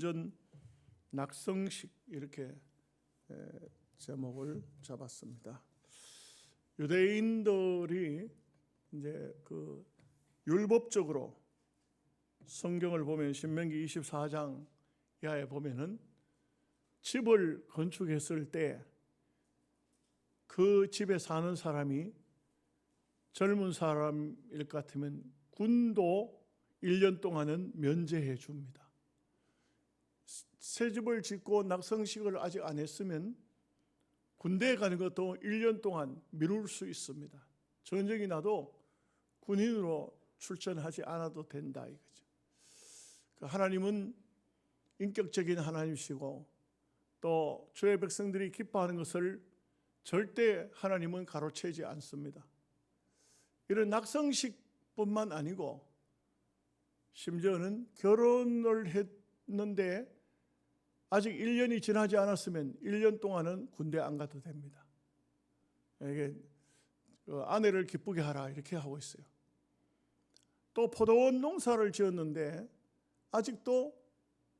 성전 낙성식 이렇게 제목을 잡았습니다. 유대인들이 이제 그 율법적으로 성경을 보면 신명기 24장 이하에 보면은 집을 건축했을 때 그 집에 사는 사람이 젊은 사람일 것 같으면 군도 1년 동안은 면제해 줍니다. 새 집을 짓고 낙성식을 아직 안 했으면 군대에 가는 것도 1년 동안 미룰 수 있습니다. 전쟁이 나도 군인으로 출전하지 않아도 된다 이거죠. 하나님은 인격적인 하나님이시고 또 주의 백성들이 기뻐하는 것을 절대 하나님은 가로채지 않습니다. 이런 낙성식뿐만 아니고 심지어는 결혼을 했는데 아직 1년이 지나지 않았으면 1년 동안은 군대 안 가도 됩니다. 이게 아내를 기쁘게 하라 이렇게 하고 있어요. 또 포도원 농사를 지었는데 아직도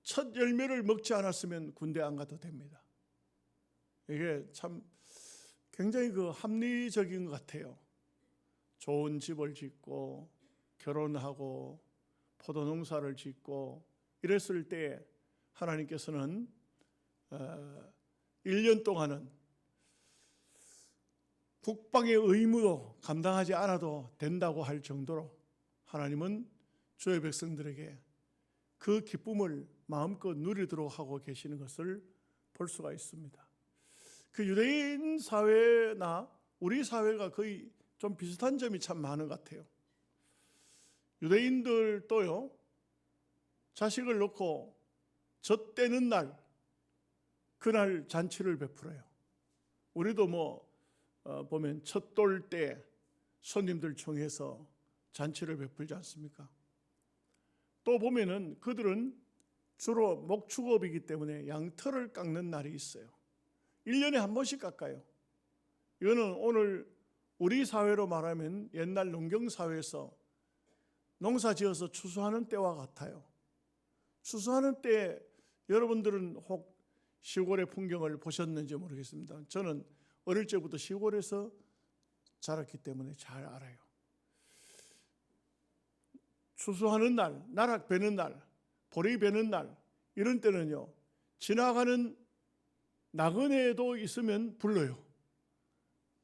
첫 열매를 먹지 않았으면 군대 안 가도 됩니다. 이게 참 굉장히 합리적인 것 같아요. 좋은 집을 짓고 결혼하고 포도 농사를 짓고 이랬을 때 하나님께서는 1년 동안은 국방의 의무도 감당하지 않아도 된다고 할 정도로 하나님은 주의 백성들에게 그 기쁨을 마음껏 누리도록 하고 계시는 것을 볼 수가 있습니다. 그 유대인 사회나 우리 사회가 거의 좀 비슷한 점이 참 많은 것 같아요. 유대인들도요, 자식을 놓고 젖대는 날, 그날 잔치를 베풀어요. 우리도 보면 첫 돌 때 손님들 청해서 잔치를 베풀지 않습니까? 또 보면은 그들은 주로 목축업이기 때문에 양털을 깎는 날이 있어요. 1년에 한 번씩 깎아요. 이거는 오늘 우리 사회로 말하면 옛날 농경사회에서 농사 지어서 추수하는 때와 같아요. 추수하는 때 여러분들은 혹 시골의 풍경을 보셨는지 모르겠습니다. 저는 어릴 적부터 시골에서 자랐기 때문에 잘 알아요. 추수하는 날, 나락 베는 날, 보리 베는 날 이런 때는요, 지나가는 나그네도 있으면 불러요.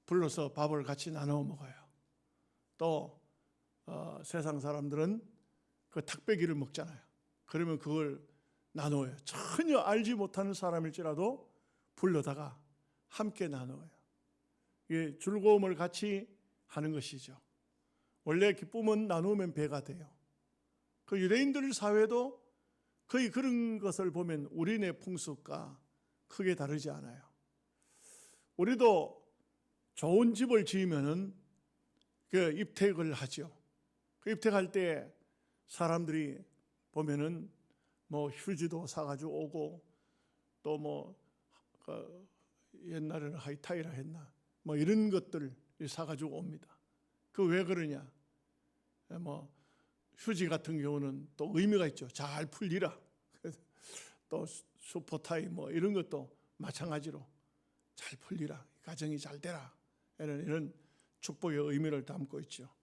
불러서 밥을 같이 나눠 먹어요. 또 세상 사람들은 그 탁배기를 먹잖아요. 그러면 그걸 나눠요. 전혀 알지 못하는 사람일지라도 불러다가 함께 나눠요. 이게 즐거움을 같이 하는 것이죠. 원래 기쁨은 나누면 배가 돼요. 그 유대인들 사회도 거의 그런 것을 보면 우리네 풍습과 크게 다르지 않아요. 우리도 좋은 집을 지으면은 그 입택을 하죠. 그 입택할 때 사람들이 보면은 휴지도 사가지고 오고 또 옛날에는 하이타이라 했나 이런 것들 사가지고 옵니다. 그 왜 그러냐? 휴지 같은 경우는 또 의미가 있죠. 잘 풀리라. 또 슈퍼타이 이런 것도 마찬가지로 잘 풀리라. 가정이 잘 되라. 이런 축복의 의미를 담고 있죠.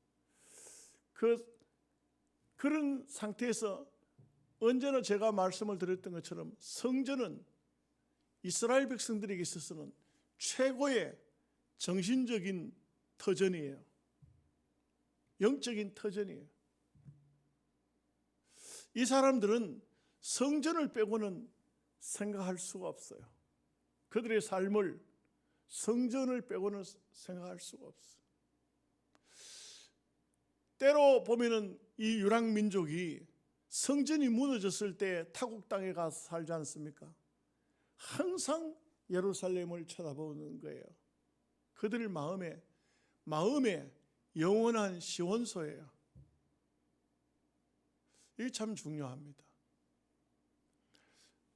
그런 상태에서 언제나 제가 말씀을 드렸던 것처럼 성전은 이스라엘 백성들에게 있어서는 최고의 정신적인 터전이에요. 영적인 터전이에요. 이 사람들은 성전을 빼고는 생각할 수가 없어요. 그들의 삶을 성전을 빼고는 생각할 수가 없어요. 때로 보면은 이 유랑민족이 성전이 무너졌을 때 타국 땅에 가서 살지 않습니까? 항상 예루살렘을 쳐다보는 거예요. 그들 마음에 영원한 시원소예요. 이게 참 중요합니다.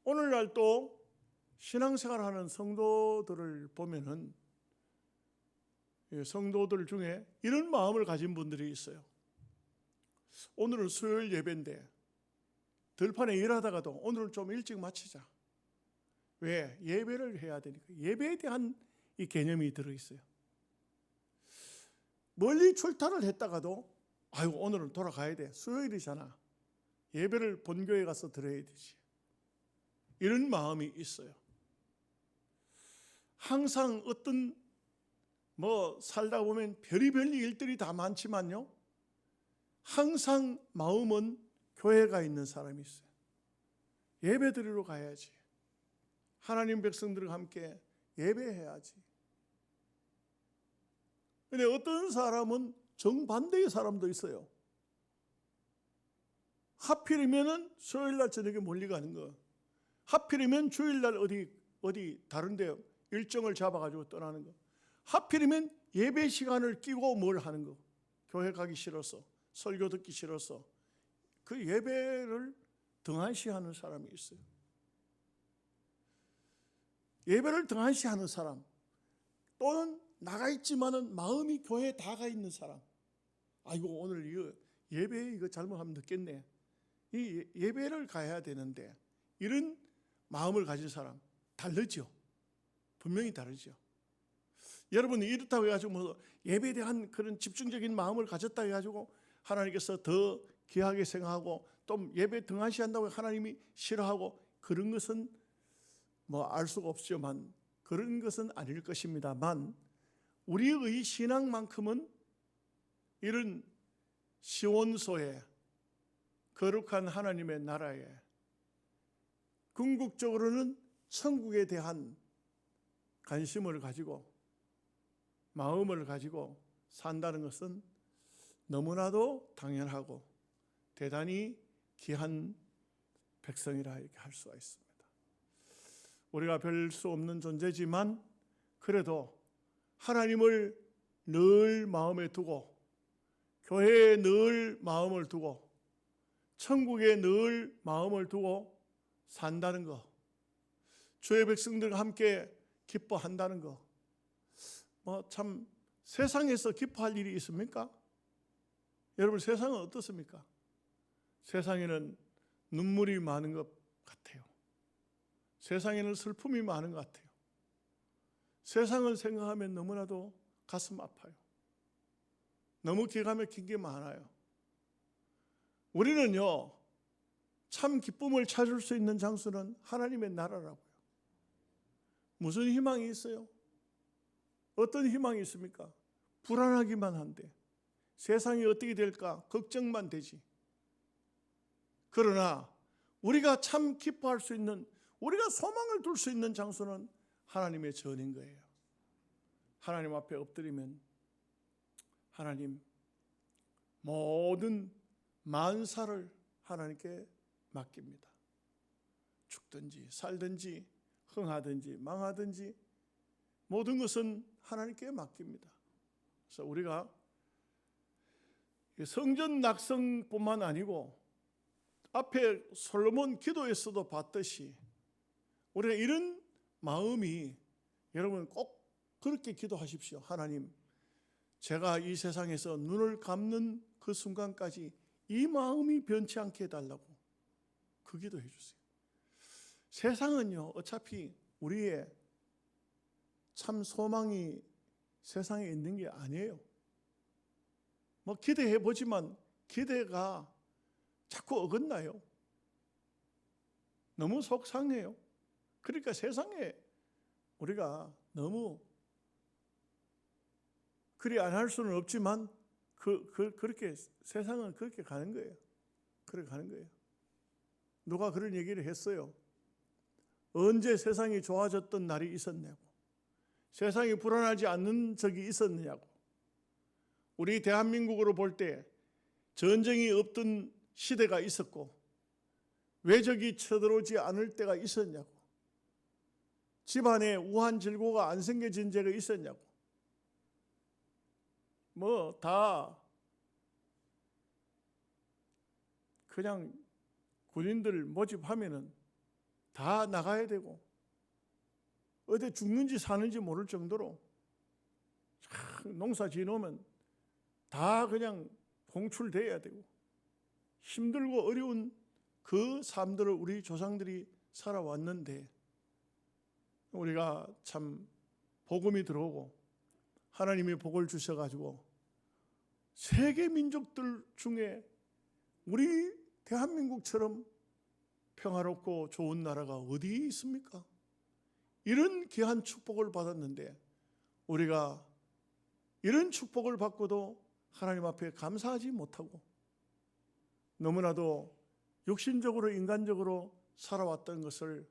오늘날 또 신앙생활하는 성도들을 보면은 성도들 중에 이런 마음을 가진 분들이 있어요. 오늘은 수요일 예배인데 들판에 일하다가도 오늘은 좀 일찍 마치자. 왜? 예배를 해야 되니까. 예배에 대한 이 개념이 들어있어요. 멀리 출타를 했다가도 아이고 오늘은 돌아가야 돼. 수요일이잖아. 예배를 본교에 가서 드려야 되지. 이런 마음이 있어요. 항상 어떤 살다 보면 별의별 일들이 다 많지만요, 항상 마음은 교회가 있는 사람이 있어요. 예배 드리러 가야지. 하나님 백성들과 함께 예배해야지. 근데 어떤 사람은 정반대의 사람도 있어요. 하필이면은 수요일날 저녁에 멀리 가는 거, 하필이면 주일날 어디 다른데 일정을 잡아가지고 떠나는 거, 하필이면 예배 시간을 끼고 뭘 하는 거, 교회 가기 싫어서, 설교 듣기 싫어서 그 예배를 등한시하는 사람이 있어요. 예배를 등한시하는 사람, 또는 나가 있지만은 마음이 교회에 다가 있는 사람. 아이고 오늘 이거 예배 이거 잘못하면 늦겠네. 이 예배를 가야 되는데, 이런 마음을 가진 사람 다르죠. 분명히 다르죠. 여러분이 이렇다고 해가지고 예배에 대한 그런 집중적인 마음을 가졌다 해가지고 하나님께서 더 귀하게 생각하고 또 예배 등한시한다고 하나님이 싫어하고 그런 것은 알 수가 없지만 그런 것은 아닐 것입니다만, 우리의 신앙만큼은 이런 시온소에, 거룩한 하나님의 나라에, 궁극적으로는 천국에 대한 관심을 가지고 마음을 가지고 산다는 것은 너무나도 당연하고 대단히 귀한 백성이라 이렇게 할 수가 있습니다. 우리가 별 수 없는 존재지만 그래도 하나님을 늘 마음에 두고, 교회에 늘 마음을 두고, 천국에 늘 마음을 두고 산다는 것, 주의 백성들과 함께 기뻐한다는 것, 참 세상에서 기뻐할 일이 있습니까? 여러분, 세상은 어떻습니까? 세상에는 눈물이 많은 것 같아요. 세상에는 슬픔이 많은 것 같아요. 세상을 생각하면 너무나도 가슴 아파요. 너무 기가 막힌 게 많아요. 우리는요, 참 기쁨을 찾을 수 있는 장소는 하나님의 나라라고요. 무슨 희망이 있어요? 어떤 희망이 있습니까? 불안하기만 한데, 세상이 어떻게 될까 걱정만 되지. 그러나 우리가 참 기뻐할 수 있는, 우리가 소망을 둘 수 있는 장소는 하나님의 전인 거예요. 하나님 앞에 엎드리면 하나님, 모든 만사를 하나님께 맡깁니다. 죽든지 살든지 흥하든지 망하든지 모든 것은 하나님께 맡깁니다. 그래서 우리가 성전 낙성뿐만 아니고 앞에 솔로몬 기도에서도 봤듯이 우리가 이런 마음이, 여러분 꼭 그렇게 기도하십시오. 하나님, 제가 이 세상에서 눈을 감는 그 순간까지 이 마음이 변치 않게 해달라고 그 기도해 주세요. 세상은요, 어차피 우리의 참 소망이 세상에 있는 게 아니에요. 기대해 보지만 기대가 자꾸 어긋나요. 너무 속상해요. 그러니까 세상에 우리가 너무 그리 안 할 수는 없지만 그렇게 세상은 그렇게 가는 거예요. 그렇게 가는 거예요. 누가 그런 얘기를 했어요. 언제 세상이 좋아졌던 날이 있었냐고, 세상이 불안하지 않는 적이 있었느냐고. 우리 대한민국으로 볼 때 전쟁이 없던 시대가 있었고 외적이 쳐들어오지 않을 때가 있었냐고, 집안에 우환질고가 안 생겨진 적이 있었냐고. 다 그냥 군인들 모집하면은 다 나가야 되고 어디 죽는지 사는지 모를 정도로 농사 지어놓으면 다 그냥 봉출돼야 되고 힘들고 어려운 그 삶들을 우리 조상들이 살아왔는데 우리가 참 복음이 들어오고 하나님이 복을 주셔가지고 세계 민족들 중에 우리 대한민국처럼 평화롭고 좋은 나라가 어디 있습니까? 이런 귀한 축복을 받았는데 우리가 이런 축복을 받고도 하나님 앞에 감사하지 못하고 너무나도 육신적으로 인간적으로 살아왔던 것을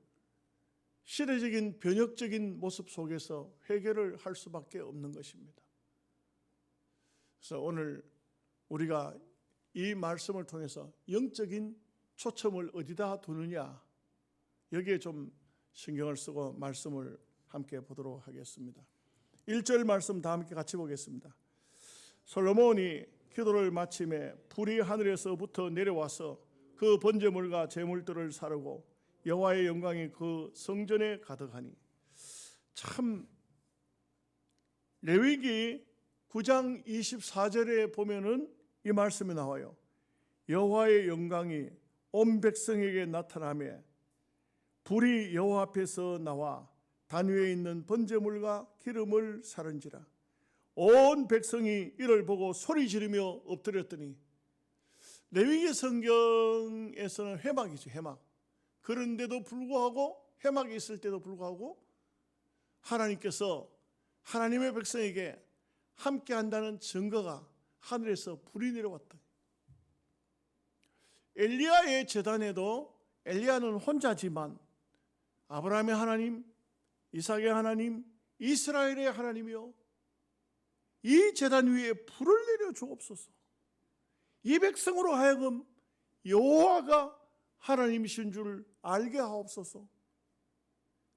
시대적인 변혁적인 모습 속에서 회개를 할 수밖에 없는 것입니다. 그래서 오늘 우리가 이 말씀을 통해서 영적인 초점을 어디다 두느냐, 여기에 좀 신경을 쓰고 말씀을 함께 보도록 하겠습니다. 1절 말씀 다 함께 같이 보겠습니다. 솔로몬이 기도를 마침에 불이 하늘에서부터 내려와서 그 번제물과 제물들을 사르고 여호와의 영광이 그 성전에 가득하니. 참 레위기 9장 24절에 보면은 이 말씀이 나와요. 여호와의 영광이 온 백성에게 나타나며 불이 여호와 앞에서 나와 단 위에 있는 번제물과 기름을 사른지라. 온 백성이 이를 보고 소리 지르며 엎드렸더니, 레위기 성경에서는 회막이죠, 회막. 그런데도 불구하고, 회막이 있을 때도 불구하고 하나님께서 하나님의 백성에게 함께 한다는 증거가 하늘에서 불이 내려왔다. 엘리야의 제단에도 엘리야는 혼자지만 아브라함의 하나님, 이삭의 하나님, 이스라엘의 하나님이요, 이 제단 위에 불을 내려 주옵소서. 이 백성으로 하여금 여호와가 하나님이신 줄 알게 하옵소서.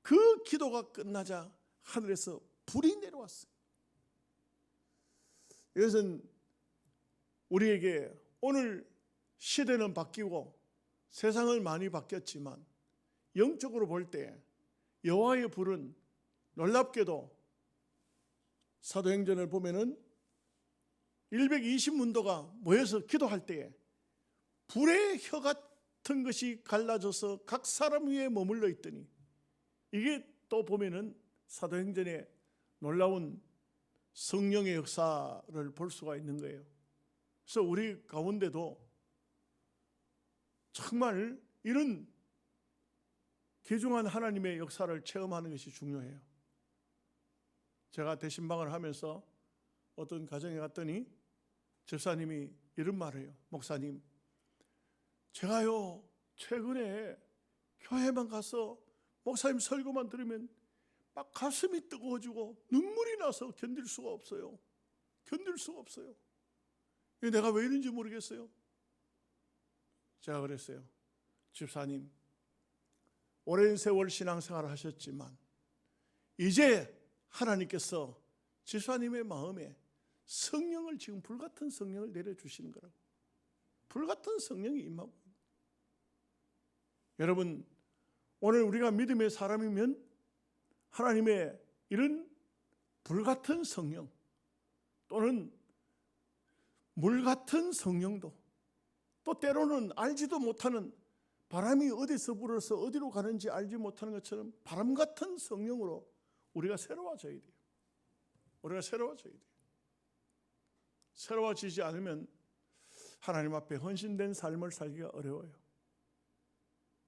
그 기도가 끝나자 하늘에서 불이 내려왔어요. 이것은 우리에게 오늘 시대는 바뀌고 세상은 많이 바뀌었지만 영적으로 볼 때 여호와의 불은 놀랍게도 사도행전을 보면은 120문도가 모여서 기도할 때에 불의 혀 같은 것이 갈라져서 각 사람 위에 머물러 있더니, 이게 또 보면은 사도행전의 놀라운 성령의 역사를 볼 수가 있는 거예요. 그래서 우리 가운데도 정말 이런 귀중한 하나님의 역사를 체험하는 것이 중요해요. 제가 대신방을 하면서 어떤 가정에 갔더니 집사님이 이런 말을 해요. 목사님, 제가요 최근에 교회만 가서 목사님 설교만 들으면 막 가슴이 뜨거워지고 눈물이 나서 견딜 수가 없어요. 견딜 수가 없어요. 내가 왜 이런지 모르겠어요. 제가 그랬어요. 집사님, 오랜 세월 신앙생활을 하셨지만 이제 하나님께서 집사님의 마음에 성령을, 지금 불같은 성령을 내려주시는 거라고. 불같은 성령이 임하고. 여러분, 오늘 우리가 믿음의 사람이면 하나님의 이런 불같은 성령 또는 물같은 성령도, 또 때로는 알지도 못하는, 바람이 어디서 불어서 어디로 가는지 알지 못하는 것처럼 바람 같은 성령으로 우리가 새로워져야 돼요. 우리가 새로워져야 돼요. 새로워지지 않으면 하나님 앞에 헌신된 삶을 살기가 어려워요.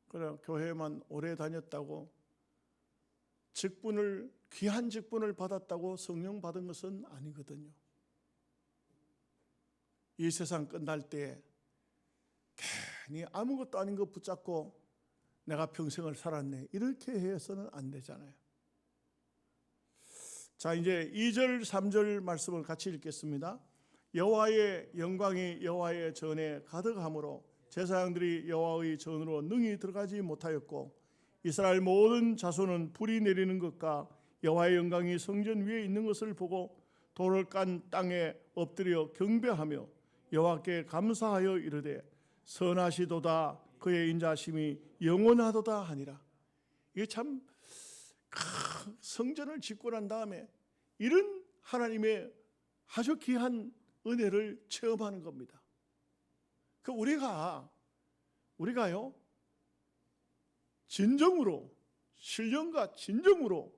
그래, 교회만 오래 다녔다고, 직분을, 귀한 직분을 받았다고 성령 받은 것은 아니거든요. 이 세상 끝날 때 괜히 아무것도 아닌 거 붙잡고 내가 평생을 살았네, 이렇게 해서는 안 되잖아요. 자, 이제 2절 3절 말씀을 같이 읽겠습니다. 여호와의 영광이 여호와의 전에 가득함으로 제사장들이 여호와의 전으로 능히 들어가지 못하였고, 이스라엘 모든 자손은 불이 내리는 것과 여호와의 영광이 성전 위에 있는 것을 보고 돌을 깐 땅에 엎드려 경배하며 여호와께 감사하여 이르되 선하시도다, 그의 인자심이 영원하도다 하니라. 이게 참 성전을 짓고 난 다음에 이런 하나님의 아주 귀한 은혜를 체험하는 겁니다. 우리가요 진정으로, 신령과 진정으로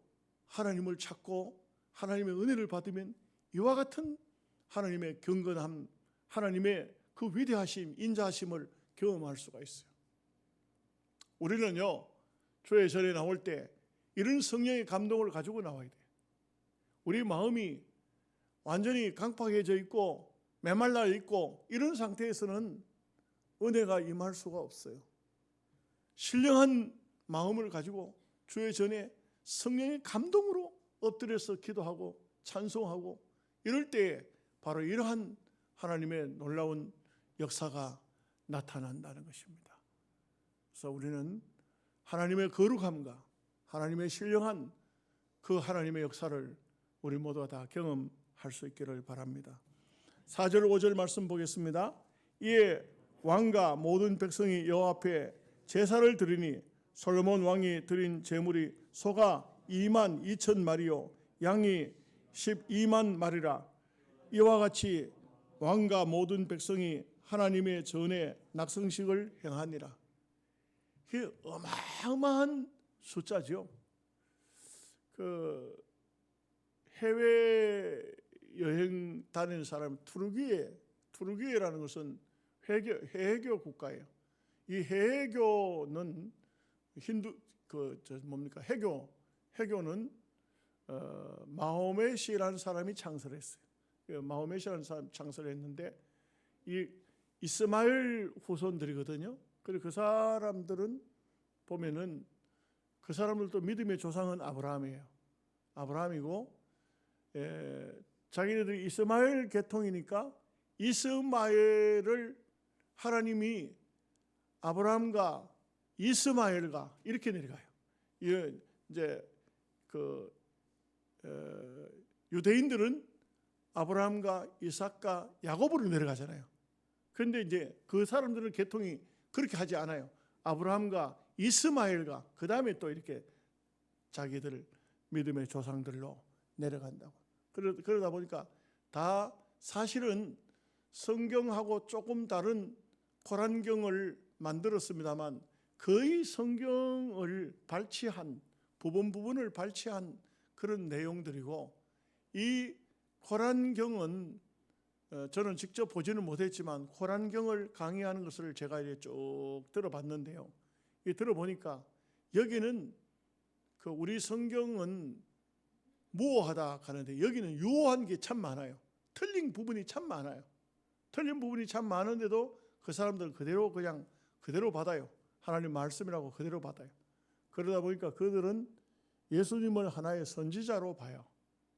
하나님을 찾고 하나님의 은혜를 받으면 이와 같은 하나님의 경건함, 하나님의 그 위대하심, 인자하심을 경험할 수가 있어요. 우리는요, 주의 전에 나올 때 이런 성령의 감동을 가지고 나와야 돼요. 우리 마음이 완전히 강팍해져 있고 메말라 있고 이런 상태에서는 은혜가 임할 수가 없어요. 신령한 마음을 가지고 주의 전에 성령의 감동으로 엎드려서 기도하고 찬송하고 이럴 때 바로 이러한 하나님의 놀라운 역사가 나타난다는 것입니다. 그래서 우리는 하나님의 거룩함과 하나님의 신령한 그 하나님의 역사를 우리 모두가 다 경험할 수 있기를 바랍니다. 4절 5절 말씀 보겠습니다. 이에 왕과 모든 백성이 여호와 앞에 제사를 드리니 솔로몬 왕이 드린 제물이 소가 2만 2천 마리요 양이 12만 마리라. 이와 같이 왕과 모든 백성이 하나님의 전에 낙성식을 행하니라. 이게 어마어마한 숫자죠. 그 해외 여행 다니는 사람 투르기에라는 것은 해외교 국가예요. 이 해외교는 해교는 마호메시라는 사람이 창설했어요. 마호메시라는 사람이 창설했는데 이 이스마엘 후손들이거든요. 그리고 그 사람들은 보면은 그 사람들도 믿음의 조상은 아브라함이에요. 아브라함이고 자기네들이 이스마엘 계통이니까 이스마엘을 하나님이 아브라함과 이스마엘과 이렇게 내려가요. 이제 유대인들은 아브라함과 이삭과 야곱으로 내려가잖아요. 그런데 이제 그 사람들은 계통이 그렇게 하지 않아요. 아브라함과 이스마엘과 그 다음에 또 이렇게 자기들 믿음의 조상들로 내려간다고. 그러다 보니까 다 사실은 성경하고 조금 다른 코란경을 만들었습니다만 거의 성경을 발췌한 부분을 발췌한 그런 내용들이고, 이 코란경은 저는 직접 보지는 못했지만 코란경을 강의하는 것을 제가 이제 쭉 들어봤는데요. 이 들어보니까 여기는 그 우리 성경은 무오하다 하는데 여기는 유오한 게 참 많아요. 틀린 부분이 참 많아요. 틀린 부분이 참 많은데도 그 사람들은 그대로 받아요. 하나님 말씀이라고 그대로 받아요. 그러다 보니까 그들은 예수님을 하나의 선지자로 봐요.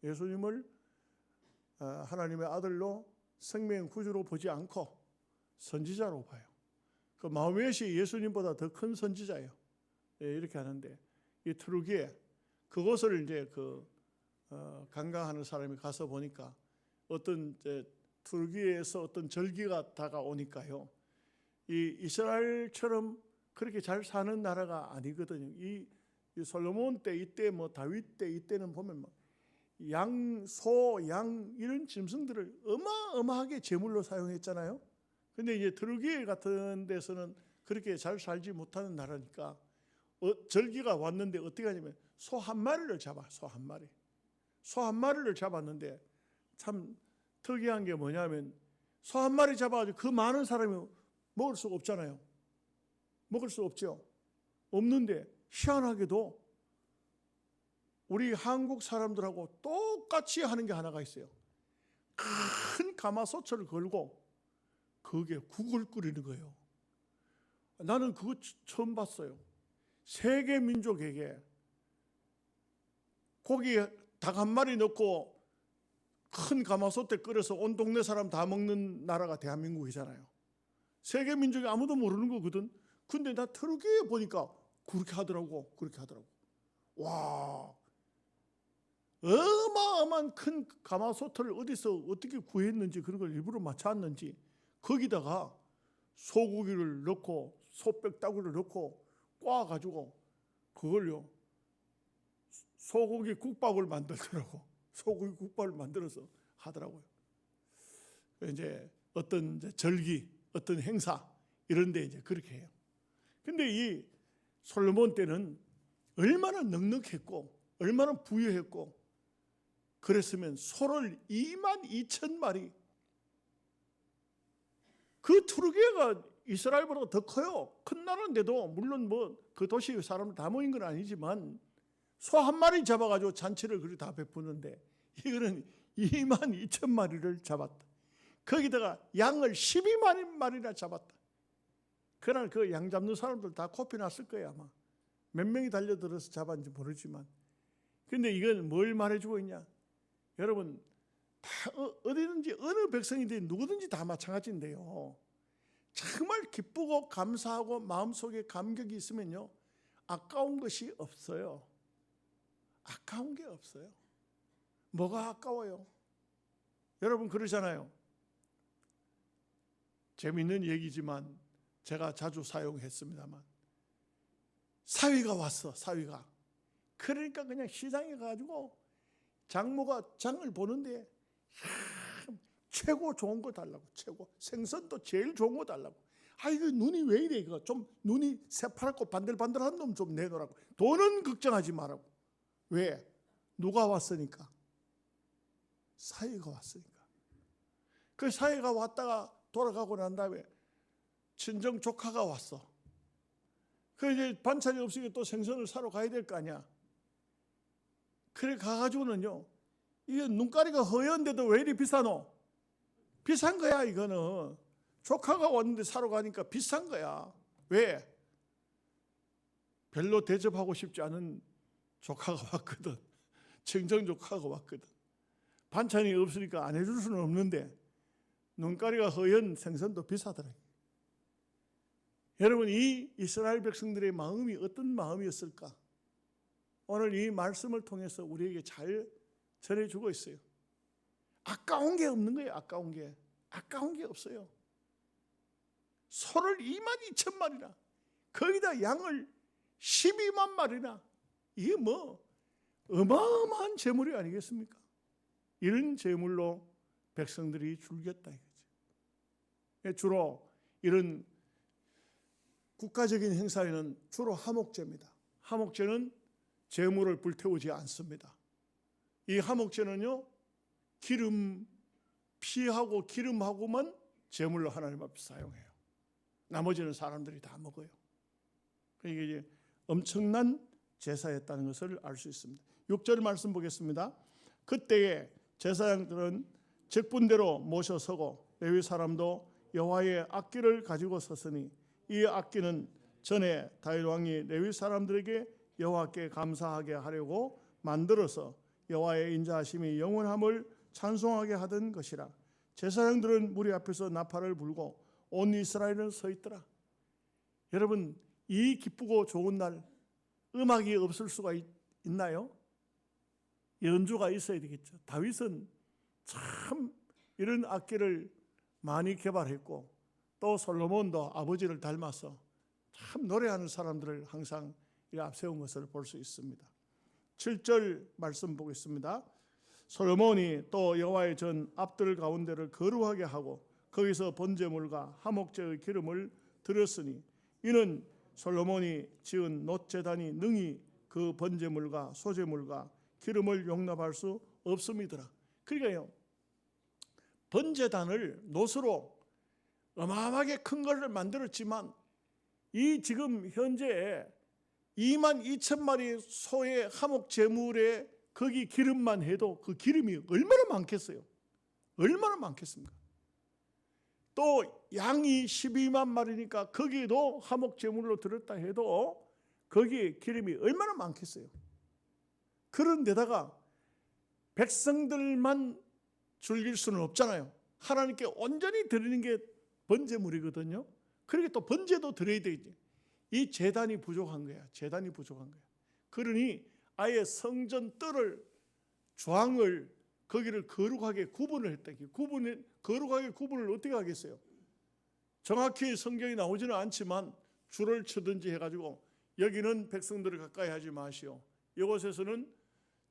예수님을 하나님의 아들로 생명 구주로 보지 않고 선지자로 봐요. 그 마호메시 예수님보다 더 큰 선지자예요. 이렇게 하는데 이 트루기에 그것을 이제 관광하는 사람이 가서 보니까 어떤 트루기에서 어떤 절기가 다가오니까요. 이 이스라엘처럼 그렇게 잘 사는 나라가 아니거든요. 이 솔로몬 때 이때 다윗 때 이때는 보면 양, 소, 양 이런 짐승들을 어마어마하게 제물로 사용했잖아요. 근데 이제 트루기 같은 데서는 그렇게 잘 살지 못하는 나라니까 절기가 왔는데 어떻게 하냐면 소 한 마리를 잡아. 소 한 마리를 잡았는데 참 특이한 게 뭐냐면 소 한 마리 잡아가지고 그 많은 사람이 먹을 수가 없잖아요. 먹을 수 없죠. 없는데 희한하게도 우리 한국 사람들하고 똑같이 하는 게 하나가 있어요. 큰 가마솥을 걸고 거기에 국을 끓이는 거예요. 나는 그거 처음 봤어요. 세계 민족에게 고기 닭 한 마리 넣고 큰 가마솥에 끓여서 온 동네 사람 다 먹는 나라가 대한민국이잖아요. 세계 민족이 아무도 모르는 거거든. 근데 나 트루기에 보니까 그렇게 하더라고. 와, 어마어마한 큰 가마솥을 어디서 어떻게 구했는지 그런 걸 일부러 맞춰왔는지 거기다가 소고기를 넣고 소백따구를 넣고 꽈가지고 그걸요 소고기 국밥을 만들더라고. 소고기 국밥을 만들어서 하더라고요. 이제 어떤 절기, 어떤 행사 이런데 이제 그렇게 해요. 근데 이 솔로몬 때는 얼마나 넉넉했고 얼마나 부유했고 그랬으면 소를 22,000마리, 그 투르기가 이스라엘보다 더 커요. 큰 나라인데도 물론 뭐 그 도시 사람들 다 모인 건 아니지만 소 한 마리 잡아가지고 잔치를 그리 다 베푸는데 이거는 22,000마리를 잡았다. 거기다가 양을 12만 마리나 잡았다. 그날 그 양 잡는 사람들 다 코피 났을 거예요 아마. 몇 명이 달려들어서 잡았는지 모르지만. 근데 이건 뭘 말해주고 있냐? 여러분 다 어디든지 어느 백성이든 누구든지 다 마찬가지인데요. 정말 기쁘고 감사하고 마음속에 감격이 있으면요, 아까운 것이 없어요. 아까운 게 없어요. 뭐가 아까워요? 여러분 그러잖아요. 재미있는 얘기지만 제가 자주 사용했습니다만, 사위가 왔어. 사위가. 그러니까 그냥 시장에 가가지고 장모가 장을 보는데 최고 좋은 거 달라고. 최고 생선도 제일 좋은 거 달라고. 아 이거 눈이 왜 이래, 이거 좀 눈이 새파랗고 반들반들한 놈 좀 내놓으라고. 돈은 걱정하지 말라고. 왜? 누가 왔으니까? 사위가 왔으니까. 그 사위가 왔다가 돌아가고 난 다음에 친정 조카가 왔어. 그 이제 반찬이 없으니까 또 생선을 사러 가야 될 거 아니야. 그래 가가지고는요, 이게 눈가리가 허연데도 왜 이리 비싸노? 비싼 거야 이거는. 조카가 왔는데 사러 가니까 비싼 거야. 왜? 별로 대접하고 싶지 않은 조카가 왔거든. 친정 조카가 왔거든. 반찬이 없으니까 안 해줄 수는 없는데 눈가리가 허연 생선도 비싸더라. 여러분 이 이스라엘 백성들의 마음이 어떤 마음이었을까? 오늘 이 말씀을 통해서 우리에게 잘 전해주고 있어요. 아까운 게 없는 거예요. 아까운 게. 아까운 게 없어요. 소를 22,000마리나, 거기다 양을 12만 마리나. 이게 뭐 어마어마한 재물이 아니겠습니까? 이런 재물로 백성들이 즐겼다 이거죠. 주로 이런 국가적인 행사에는 주로 하목제입니다. 하목제는 재물을 불태우지 않습니다. 이 하목제는요, 기름, 피하고 기름하고만 제물로 하나님 앞에 사용해요. 나머지는 사람들이 다 먹어요. 그러니까 이게 엄청난 제사였다는 것을 알 수 있습니다. 6절 말씀 보겠습니다. 그때에 제사장들은 직분대로 모셔 서고 레위 사람도 여호와의 악기를 가지고 섰으니 이 악기는 전에 다윗 왕이 레위 사람들에게 여호와께 감사하게 하려고 만들어서 여호와의 인자하심이 영원함을 찬송하게 하던 것이라. 제사장들은 무리 앞에서 나팔을 불고 온 이스라엘은 서 있더라. 여러분 이 기쁘고 좋은 날 음악이 없을 수가 있나요? 연주가 있어야 되겠죠. 다윗은 참 이런 악기를 많이 개발했고 또 솔로몬도 아버지를 닮아서 참 노래하는 사람들을 항상 앞세운 것을 볼 수 있습니다. 7절 말씀 보겠습니다. 솔로몬이 또 여호와의 전 앞들 가운데를 거룩하게 하고 거기서 번제물과 하목제의 기름을 드렸으니 이는 솔로몬이 지은 놋제단이 능히 그 번제물과 소제물과 기름을 용납할 수 없음이더라. 그러니까요, 번제단을 놋으로 어마어마하게 큰 것을 만들었지만 이 지금 현재 22,000마리 소의 하목 제물에 거기 기름만 해도 그 기름이 얼마나 많겠어요? 얼마나 많겠습니까? 또 양이 12만 마리니까 거기도 하목 제물로 들었다 해도 거기에 기름이 얼마나 많겠어요? 그런데다가 백성들만 즐길 수는 없잖아요. 하나님께 온전히 드리는 게 번제물이거든요. 그러니까 또 번제도 드려야 되지. 이 제단이 부족한 거야. 제단이 부족한 거야. 그러니 아예 성전 뜰을, 주황을 거기를 거룩하게 구분을 했다. 거룩하게 구분을 어떻게 하겠어요? 정확히 성경이 나오지는 않지만 줄을 치든지 해가지고 여기는 백성들을 가까이 하지 마시오. 이곳에서는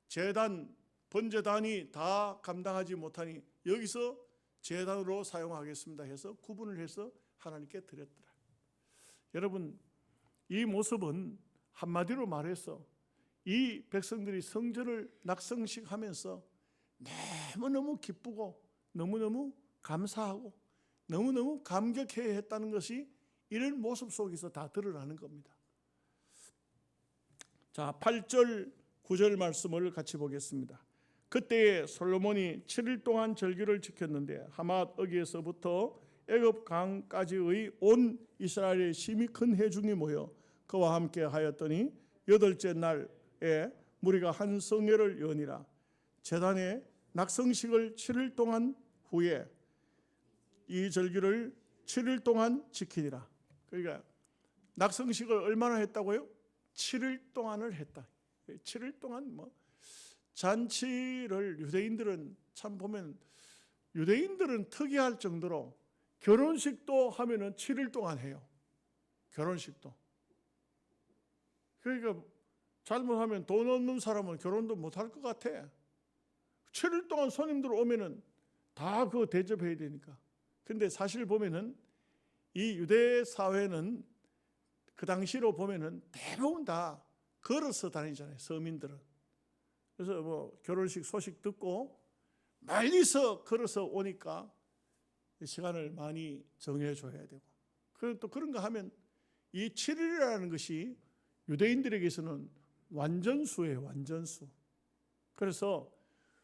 제단, 번제단이 다 감당하지 못하니 여기서 제단으로 사용하겠습니다 해서 구분을 해서 하나님께 드렸더라. 여러분 이 모습은 한마디로 말해서 이 백성들이 성전을 낙성식 하면서 너무너무 기쁘고 너무너무 감사하고 너무너무 감격해야 했다는 것이 이런 모습 속에서 다 드러나는 겁니다. 자, 8절 9절 말씀을 같이 보겠습니다. 그때에 솔로몬이 7일 동안 절기를 지켰는데 하맛 어기에서부터 애굽 강까지의 온 이스라엘의 심히 큰 회중이 모여 그와 함께 하였더니 8째 날에 무리가 한 성회를 여니라. 제단에 낙성식을 7일 동안 후에 이 절기를 7일 동안 지키니라. 그러니까 낙성식을 얼마나 했다고요? 7일 동안을 했다. 7일 동안 잔치를 유대인들은 참 보면 유대인들은 특이할 정도로 결혼식도 하면은 7일 동안 해요. 결혼식도. 그러니까 잘못하면 돈 없는 사람은 결혼도 못할 것 같아. 7일 동안 손님들 오면은 다 그거 대접해야 되니까. 근데 사실 보면은 이 유대 사회는 그 당시로 보면은 대부분 다 걸어서 다니잖아요. 서민들은. 그래서 결혼식 소식 듣고 멀리서 걸어서 오니까 시간을 많이 정해줘야 되고. 그리고 또 그런가 하면 이 7일이라는 것이 유대인들에게서는 완전수예요. 완전수. 그래서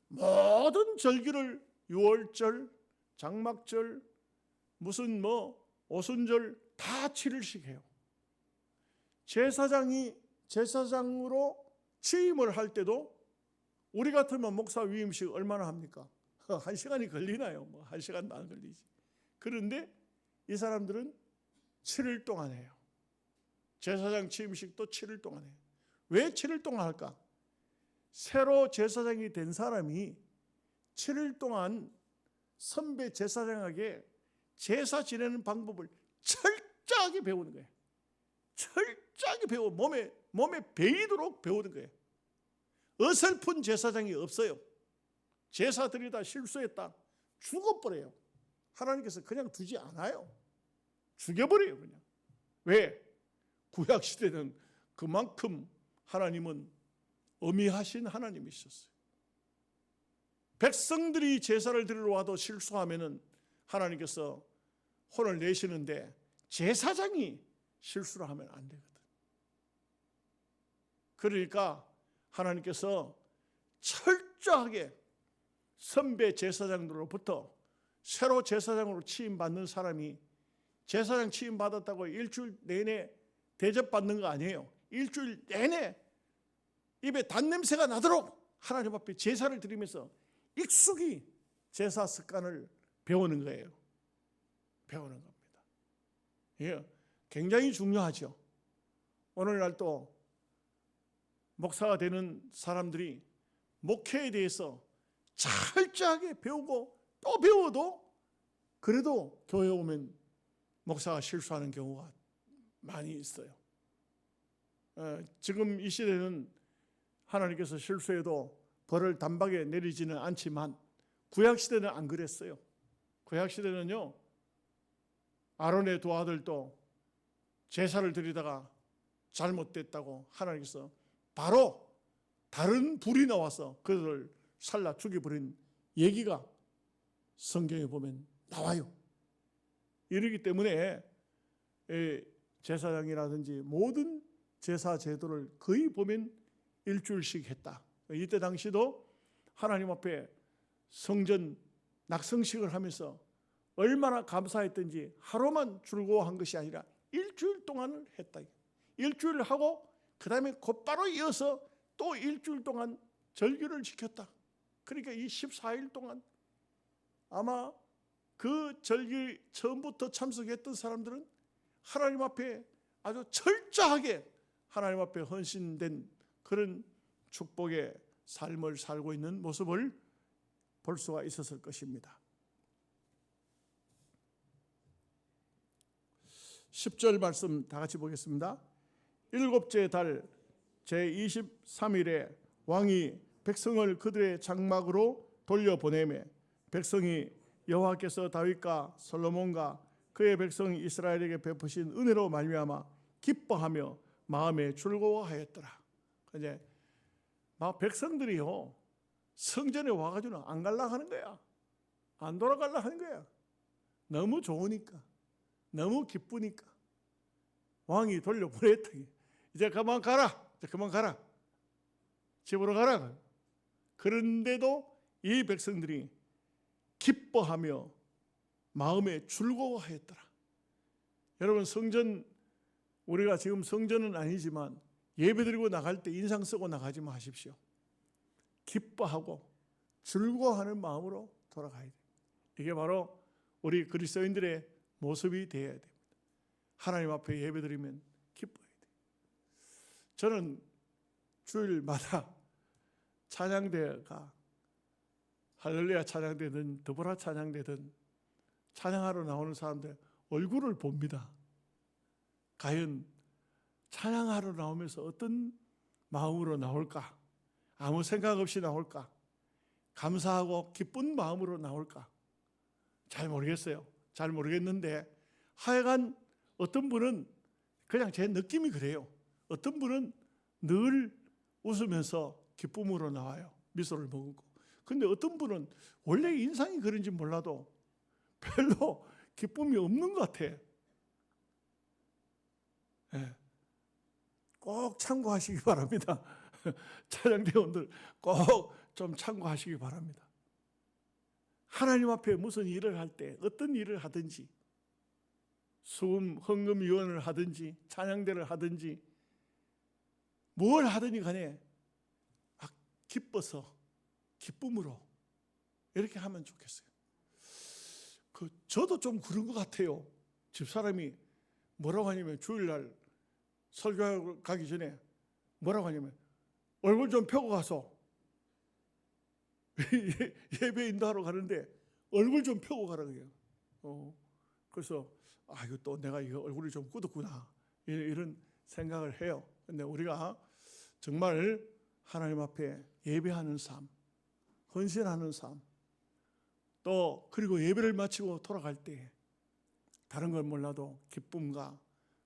모든 절기를 유월절, 장막절, 무슨 오순절 다 7일씩 해요. 제사장으로 취임을 할 때도 우리 같으면 목사 위임식 얼마나 합니까? 1시간이 걸리나요? 1시간도 안 걸리지. 그런데 이 사람들은 7일 동안 해요. 제사장 취임식도 7일 동안 해요. 왜 7일 동안 할까? 새로 제사장이 된 사람이 7일 동안 선배 제사장에게 제사 지내는 방법을 철저하게 배우는 거예요. 철저하게 배워 몸에 배이도록 배우는 거예요. 어설픈 제사장이 없어요. 제사 드리다 실수했다 죽어버려요. 하나님께서 그냥 두지 않아요. 죽여버려요 그냥. 왜? 구약시대는 그만큼 하나님은 엄히하신 하나님이셨어요. 백성들이 제사를 드리러 와도 실수하면은 하나님께서 혼을 내시는데 제사장이 실수를 하면 안 되거든. 그러니까 하나님께서 철저하게 선배 제사장들로부터 새로 제사장으로 취임받는 사람이 제사장 취임받았다고 일주일 내내 대접받는 거 아니에요. 일주일 내내 입에 단냄새가 나도록 하나님 앞에 제사를 드리면서 익숙히 제사 습관을 배우는 거예요. 배우는 겁니다. 예, 굉장히 중요하죠. 오늘날 또 목사가 되는 사람들이 목회에 대해서 철저하게 배우고 또 배워도 그래도 교회 오면 목사가 실수하는 경우가 많이 있어요. 지금 이 시대는 하나님께서 실수해도 벌을 단박에 내리지는 않지만 구약시대는 안 그랬어요. 구약시대는요, 아론의 두 아들도 제사를 드리다가 잘못됐다고 하나님께서 바로 다른 불이 나와서 그들을 살라 죽여버린 얘기가 성경에 보면 나와요. 이러기 때문에 제사장이라든지 모든 제사 제도를 거의 보면 일주일씩 했다. 이때 당시도 하나님 앞에 성전 낙성식을 하면서 얼마나 감사했던지 하루만 즐거워한 것이 아니라 일주일 동안을 했다. 일주일 하고 그 다음에 곧바로 이어서 또 일주일 동안 절기를 지켰다. 그러니까 이 14일 동안 아마 그 절기 처음부터 참석했던 사람들은 하나님 앞에 아주 철저하게 하나님 앞에 헌신된 그런 축복의 삶을 살고 있는 모습을 볼 수가 있었을 것입니다. 10절 말씀 다 같이 보겠습니다. 7째 달 제23일에 왕이 백성을 그들의 장막으로 돌려보내매 백성이 여호와께서 다윗과 솔로몬과 그의 백성 이스라엘에게 베푸신 은혜로 말미암아 기뻐하며 마음에 즐거워하였더라. 이제 막 백성들이요 성전에 와가지고는 안 갈라 하는 거야. 안 돌아갈라 하는 거야. 너무 좋으니까, 너무 기쁘니까 왕이 돌려보냈다. 이제 그만 가라. 이제 그만 가라. 집으로 가라. 그런데도 이 백성들이 기뻐하며 마음에 즐거워하였더라. 여러분, 성전, 우리가 지금 성전은 아니지만 예배드리고 나갈 때 인상 쓰고 나가지 마십시오. 기뻐하고 즐거워하는 마음으로 돌아가야 돼요. 이게 바로 우리 그리스도인들의 모습이 되어야 됩니다. 하나님 앞에 예배드리면 기뻐야 돼요. 저는 주일마다 찬양대가 할렐루야 찬양대든 드보라 찬양대든 찬양하러 나오는 사람들 얼굴을 봅니다. 과연 찬양하러 나오면서 어떤 마음으로 나올까? 아무 생각 없이 나올까? 감사하고 기쁜 마음으로 나올까? 잘 모르겠어요. 잘 모르겠는데 하여간 어떤 분은 그냥 제 느낌이 그래요. 어떤 분은 늘 웃으면서 기쁨으로 나와요. 미소를 머금고. 근데 어떤 분은 원래 인상이 그런지 몰라도 별로 기쁨이 없는 것 같아. 네. 꼭 참고하시기 바랍니다. 찬양대원들 꼭 좀 참고하시기 바랍니다. 하나님 앞에 무슨 일을 할 때 어떤 일을 하든지 수금 헌금위원을 하든지 찬양대를 하든지 뭘 하든지 간에 기뻐서 기쁨으로 이렇게 하면 좋겠어요. 저도 좀 그런 것 같아요. 집사람이 뭐라고 하냐면 주일날 설교 가기 전에 뭐라고 하냐면 얼굴 좀 펴고 가서 예배 인도하러 가는데 얼굴 좀 펴고 가라 그래요. 그래서 이거 또 내가 이거 얼굴이 좀 굳었구나 이런 생각을 해요. 근데 우리가 정말 하나님 앞에 예배하는 삶, 헌신하는 삶, 또 그리고 예배를 마치고 돌아갈 때 다른 걸 몰라도 기쁨과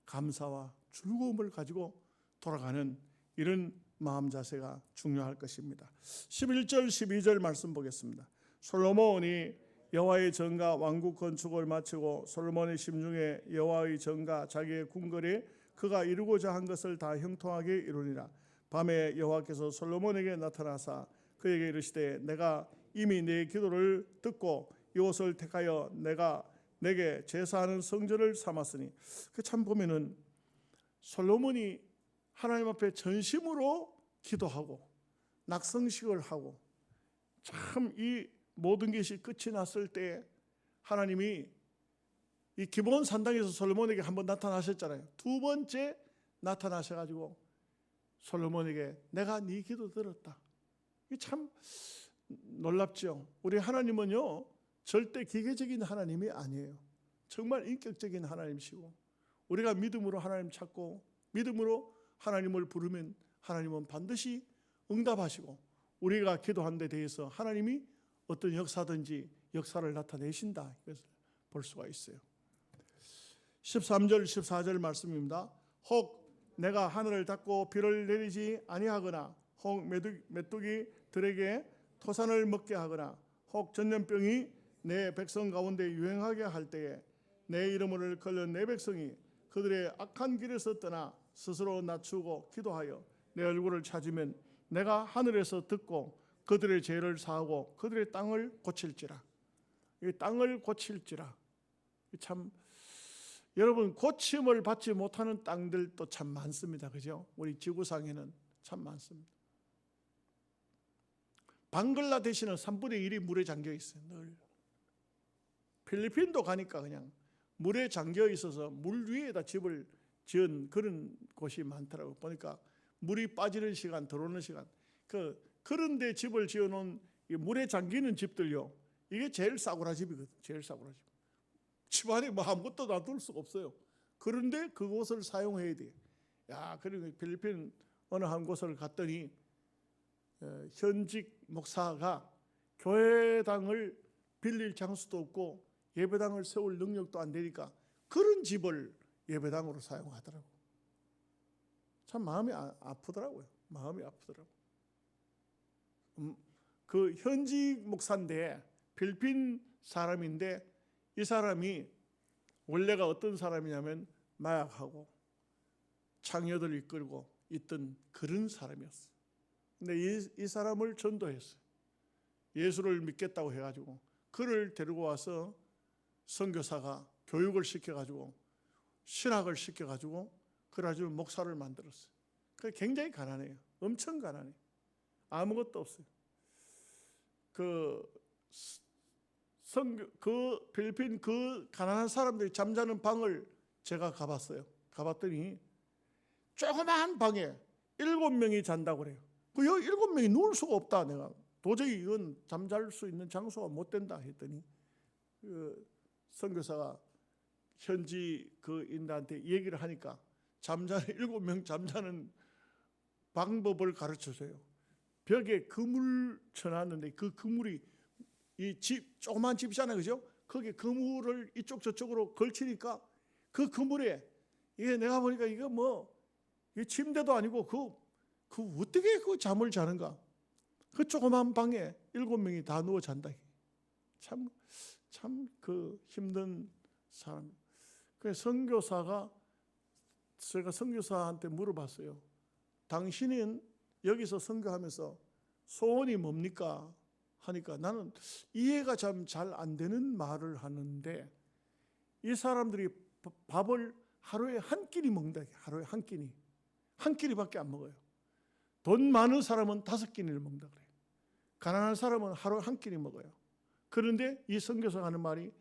감사와 즐거움을 가지고 돌아가는 이런 마음 자세가 중요할 것입니다. 11절 12절 말씀 보겠습니다. 솔로몬이 여호와의 전과 왕국 건축을 마치고 솔로몬의 심중에 여호와의 전과 자기의 궁궐에 그가 이루고자 한 것을 다 형통하게 이루니라. 밤에 여호와께서 솔로몬에게 나타나사 그에게 이르시되 내가 이미 네 기도를 듣고 이곳을 택하여 내가 내게 제사하는 성전을 삼았으니 참 보면은 솔로몬이 하나님 앞에 전심으로 기도하고 낙성식을 하고 참 이 모든 것이 끝이 났을 때 하나님이 이 기브온 산당에서 솔로몬에게 한번 나타나셨잖아요. 두 번째 나타나셔가지고 솔로몬에게 내가 네 기도 들었다. 이게 참 놀랍죠. 우리 하나님은요 절대 기계적인 하나님이 아니에요. 정말 인격적인 하나님이시고 우리가 믿음으로 하나님 찾고 믿음으로 하나님을 부르면 하나님은 반드시 응답하시고 우리가 기도한 데 대해서 하나님이 어떤 역사든지 역사를 나타내신다. 이것을 볼 수가 있어요. 13절 14절 말씀입니다. 혹 내가 하늘을 닫고 비를 내리지 아니하거나 혹 메뚜기들에게 토산을 먹게 하거나 혹 전염병이 내 백성 가운데 유행하게 할 때에 내 이름을 걸려 내 백성이 그들의 악한 길에서 떠나 스스로 낮추고 기도하여 내 얼굴을 찾으면 내가 하늘에서 듣고 그들의 죄를 사하고 그들의 땅을 고칠지라. 이 땅을 고칠지라. 참 여러분 고침을 받지 못하는 땅들도 참 많습니다. 그죠? 우리 지구상에는 참 많습니다. 방글라데시는 3분의 1이 물에 잠겨 있어요. 늘. 필리핀도 가니까 그냥 물에 잠겨 있어서 물 위에다 집을 지은 그런 곳이 많더라고요. 보니까 물이 빠지는 시간, 들어오는 시간. 그런데 집을 지어놓은 물에 잠기는 집들요. 이게 제일 싸구라 집이거든. 제일 싸구라 집. 집 안에 뭐 아무것도 놔둘 수가 없어요. 그런데 그곳을 사용해야 돼. 그리고 필리핀 어느 한 곳을 갔더니 현직 목사가 교회당을 빌릴 장수도 없고 예배당을 세울 능력도 안 되니까 그런 집을 예배당으로 사용하더라고. 참 마음이 아프더라고요. 마음이 아프더라고요. 그 현지 목사인데 필리핀 사람인데 이 사람이 원래가 어떤 사람이냐면 마약하고 창녀들 이끌고 있던 그런 사람이었어요. 근데 이 사람을 전도했어요. 예수를 믿겠다고 해가지고 그를 데리고 와서 선교사가 교육을 시켜가지고 신학을 시켜가지고 그래가지고 목사를 만들었어요. 그 굉장히 가난해요. 엄청 가난해요. 아무것도 없어요. 그 필리핀 그 가난한 사람들이 잠자는 방을 제가 가봤어요. 가봤더니 조그마한 방에 7명이 잔다고 그래요. 여기 7명이 누울 수가 없다. 내가 도저히 이건 잠잘 수 있는 장소가 못 된다 했더니 그 선교사가 현지 그 인들한테 얘기를 하니까 7명 잠자는 방법을 가르쳐줘요. 벽에 그물 쳐놨는데 그 그물이 이 집 조그만 집이잖아요, 그죠? 거기에 그물을 이쪽 저쪽으로 걸치니까 그 그물에 이게 내가 보니까 이거 뭐 이 침대도 아니고 그 어떻게 그 잠을 자는가? 그 조그만 방에 7명이 다 누워 잔다. 참 그 힘든 사람. 그래서 선교사가 제가 선교사한테 물어봤어요. 당신은 여기서 선교하면서 소원이 뭡니까? 하니까 나는 이해가 참 잘 안 되는 말을 하는데 이 사람들이 밥을 하루에 한 끼니 먹는다. 하루에 한 끼니. 한 끼니밖에 안 먹어요. 돈 많은 사람은 5끼니를 먹는다 그래요. 가난한 사람은 하루에 한 끼니 먹어요. 그런데 이 선교사가 하는 말이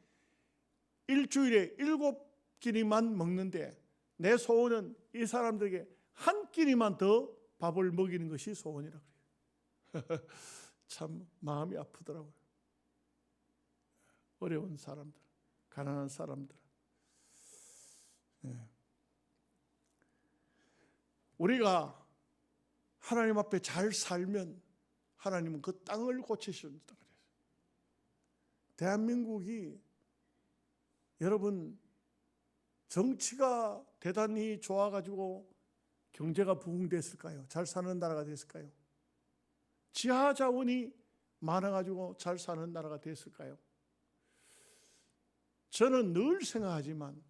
일주일에 7끼니만 먹는데 내 소원은 이 사람들에게 한 끼니만 더 밥을 먹이는 것이 소원이라 그래요. 참 마음이 아프더라고요. 어려운 사람들, 가난한 사람들. 우리가 하나님 앞에 잘 살면 하나님은 그 땅을 고치신다 그래요. 대한민국이 여러분 정치가 대단히 좋아가지고 경제가 부흥됐을까요? 잘 사는 나라가 됐을까요? 지하 자원이 많아가지고 잘 사는 나라가 됐을까요? 저는 늘 생각하지만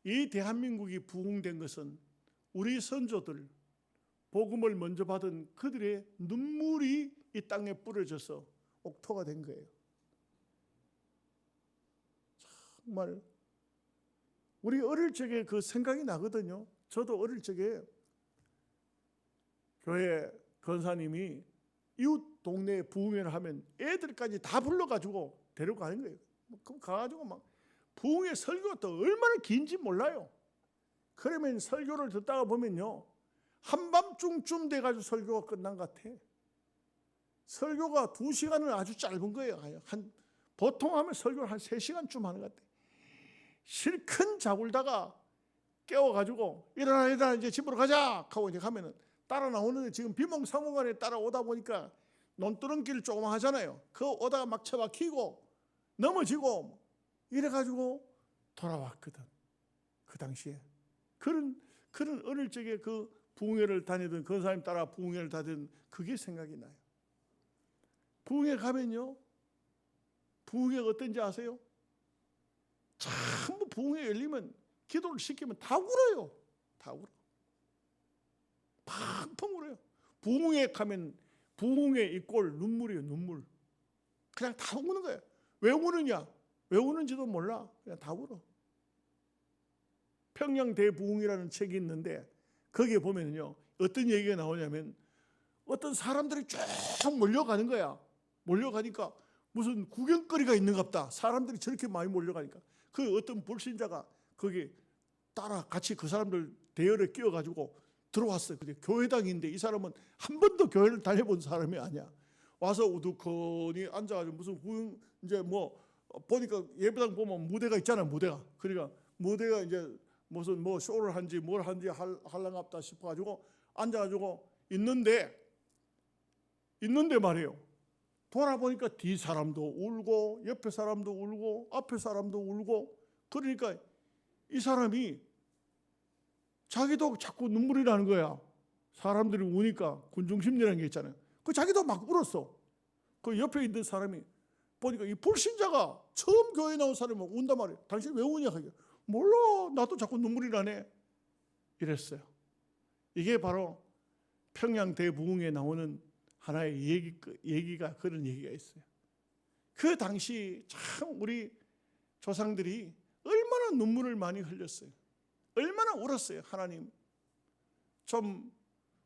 이 대한민국이 부흥된 것은 우리 선조들, 복음을 먼저 받은 그들의 눈물이 이 땅에 뿌려져서 옥토가 된 거예요. 정말 우리 어릴 적에 그 생각이 나거든요. 저도 어릴 적에 교회 권사님이 이웃 동네에 부흥회를 하면 애들까지 다 불러가지고 데려가는 거예요. 그럼 가가지고 막 부흥회 설교가 또 얼마나 긴지 몰라요. 그러면 설교를 듣다가 보면요, 한밤중쯤 돼가지고 설교가 끝난 것 같아. 설교가 2시간은 아주 짧은 거예요. 보통 하면 설교를 한 3시간쯤 하는 것 같아. 실컷 자굴다가 깨워가지고 일어나 이제 집으로 가자 하고 이제 가면은 따라 나오는데 지금 비몽사몽간에 따라오다 보니까 논두렁길 조금 하잖아요. 그 오다가 막 처박히고 넘어지고 이래가지고 돌아왔거든. 그 당시에 그런 어릴 적에 그 부흥회를 다니던 권사님 따라 부흥회를 다니던 그게 생각이 나요. 부흥회 가면요, 부흥회가 어떤지 아세요? 전부 부흥회 열리면 기도를 시키면 다 울어요. 다 울어. 팡팡 울어요. 부흥회 가면 부흥회 이꼴 눈물이에요. 눈물. 그냥 다 우는 거예요. 왜 우느냐? 왜 우는지도 몰라. 그냥 다 울어. 평양대부흥이라는 책이 있는데 거기에 보면요, 어떤 얘기가 나오냐면 어떤 사람들이 쭉 몰려가는 거야. 몰려가니까 무슨 구경거리가 있는갑다. 사람들이 저렇게 많이 몰려가니까 그 어떤 불신자가 거기 따라 같이 그 사람들 대열에 끼어가지고 들어왔어요. 근데 교회당인데 이 사람은 한 번도 교회를 다녀본 사람이 아니야. 와서 우두커니 앉아가지고 무슨 구경 이제 뭐 보니까 예배당 보면 무대가 있잖아요. 무대가. 그러니까 무대가 이제 무슨 뭐 쇼를 한지 뭘 한지 할랑갑다 싶어가지고 앉아가지고 있는데 말이에요. 돌아보니까 뒤 사람도 울고 옆에 사람도 울고 앞에 사람도 울고 그러니까 이 사람이 자기도 자꾸 눈물이 나는 거야. 사람들이 우니까 군중심리라는 게 있잖아요. 그 자기도 막 울었어. 그 옆에 있는 사람이 보니까 이 불신자가 처음 교회에 나온 사람이 운단 말이에요. 당신 왜 우냐 하게. 몰라, 나도 자꾸 눈물이 나네. 이랬어요. 이게 바로 평양 대부흥에 나오는 하나의 얘기가 그런 얘기가 있어요. 그 당시 참 우리 조상들이 얼마나 눈물을 많이 흘렸어요. 얼마나 울었어요. 하나님, 좀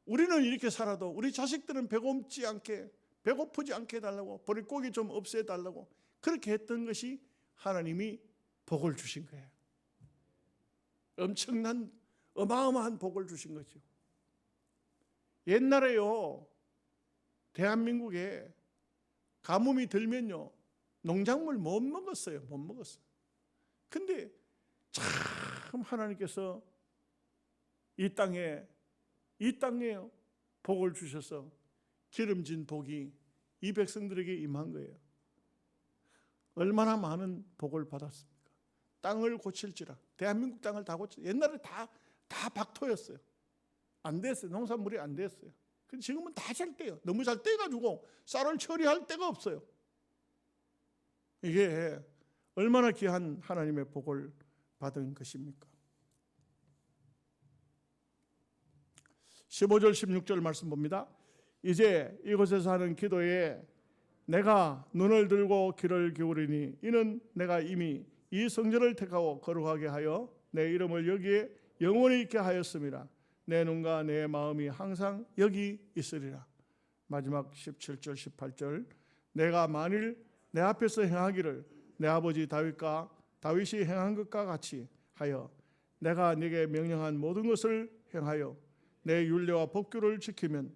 우리는 이렇게 살아도 우리 자식들은 배고프지 않게 해달라고, 보릿고기 좀 없애달라고 그렇게 했던 것이 하나님이 복을 주신 거예요. 엄청난 어마어마한 복을 주신 거죠. 옛날에요, 대한민국에 가뭄이 들면요, 농작물 못 먹었어요. 못 먹었어요. 근데 참 하나님께서 이 땅에 복을 주셔서 기름진 복이 이 백성들에게 임한 거예요. 얼마나 많은 복을 받았습니까? 땅을 고칠지라. 대한민국 땅을 다 옛날에 다 박토였어요. 안 됐어요. 농산물이 안 됐어요. 근데 지금은 다 잘 떼요. 너무 잘 떼가지고 쌀을 처리할 데가 없어요. 이게 얼마나 귀한 하나님의 복을 받은 것입니까? 15절 16절 말씀 봅니다. 이제 이곳에서 하는 기도에 내가 눈을 들고 귀를 기울이니 이는 내가 이미 이 성전을 택하고 거룩하게 하여 내 이름을 여기에 영원히 있게 하였음이라. 내 눈과 내 마음이 항상 여기 있으리라. 마지막 17절 18절 내가 만일 내 앞에서 행하기를 내 아버지 다윗이 행한 것과 같이 하여 내가 네게 명령한 모든 것을 행하여 내 율례와 법규를 지키면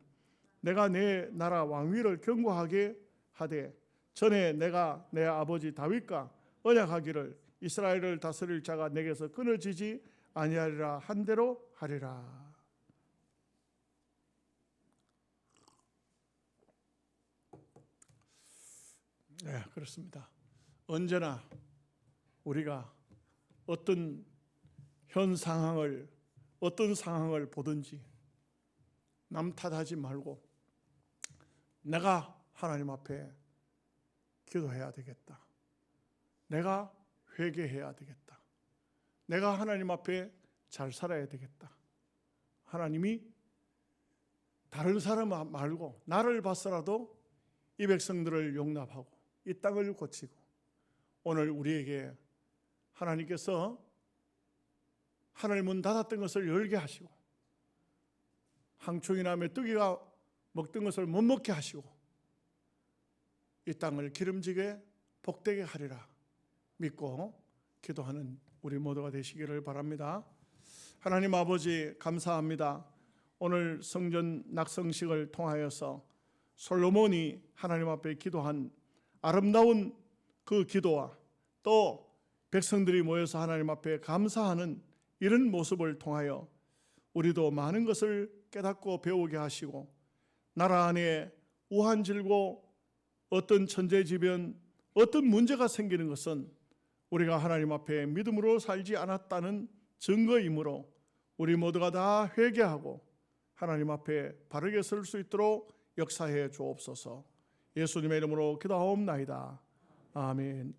내가 내 나라 왕위를 견고하게 하되 전에 내가 내 아버지 다윗과 언약하기를 이스라엘을 다스릴 자가 내게서 끊어지지 아니하리라 한 대로 하리라. 네, 그렇습니다. 언제나 우리가 어떤 상황을 보든지 남 탓하지 말고 내가 하나님 앞에 기도해야 되겠다. 내가 회개해야 되겠다. 내가 하나님 앞에 잘 살아야 되겠다. 하나님이 다른 사람 말고 나를 봐서라도 이 백성들을 용납하고 이 땅을 고치고 오늘 우리에게 하나님께서 하늘 문 닫았던 것을 열게 하시고 항충이나 메뚜기가 먹던 것을 못 먹게 하시고 이 땅을 기름지게 복되게 하리라 믿고 기도하는 우리 모두가 되시기를 바랍니다. 하나님 아버지 감사합니다. 오늘 성전 낙성식을 통하여서 솔로몬이 하나님 앞에 기도한 아름다운 그 기도와 또 백성들이 모여서 하나님 앞에 감사하는 이런 모습을 통하여 우리도 많은 것을 깨닫고 배우게 하시고 나라 안에 우한질고 어떤 천재지변 어떤 문제가 생기는 것은 우리가 하나님 앞에 믿음으로 살지 않았다는 증거이므로 우리 모두가 다 회개하고 하나님 앞에 바르게 설 수 있도록 역사해 주옵소서. 예수님의 이름으로 기도하옵나이다. 아멘.